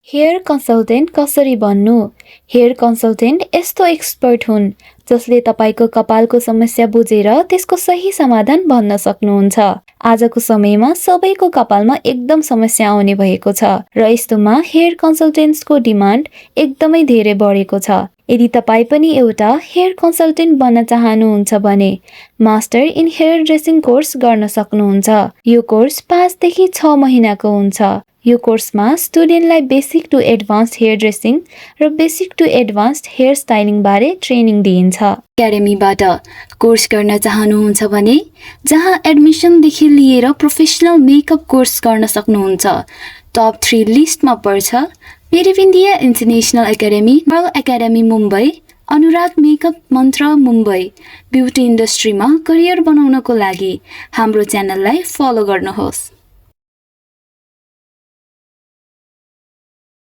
Hair consultant कसरी बन्नु? Hair consultant यस्तो एक्सपर्ट हुन् जसले तपाईको कपालको समस्या बुझेर त्यसको सही समाधान भन्न सक्नुहुन्छ। आजको समयमा सबैको कपालमा एकदम समस्या आउने भएको छ र यस्तोमा हेयर कन्सल्टेन्ट्सको डिमान्ड एकदमै धेरै बढेको छ। यदि तपाई पनि एउटा हेयर कन्सल्टेन्ट बन्न चाहनुहुन्छ भने master in hair dressing course गर्न सक्नुहुन्छ। यो कोर्स 5 देखि 6 महिनाको हुन्छ। यो कोर्समा स्टुडेन्टलाई basic to advanced hairdressing र basic to advanced hairstyling बारे ट्रेनिङ दिइन्छ। एकाडेमीबाट कोर्स गर्न चाहनुहुन्छ भने जहाँ एडमिसनदेखि लिएर प्रोफेसनल मेकअप कोर्स गर्न सक्नुहुन्छ। टप 3 लिस्टमा पर्छ पेरिभ India international academy, Pearl academy Mumbai, Anurag makeup Mantra Mumbai. Beauty इन्डस्ट्रीमा करियर बनाउनको लागि हाम्रो च्यानललाई फलो गर्नुहोस्।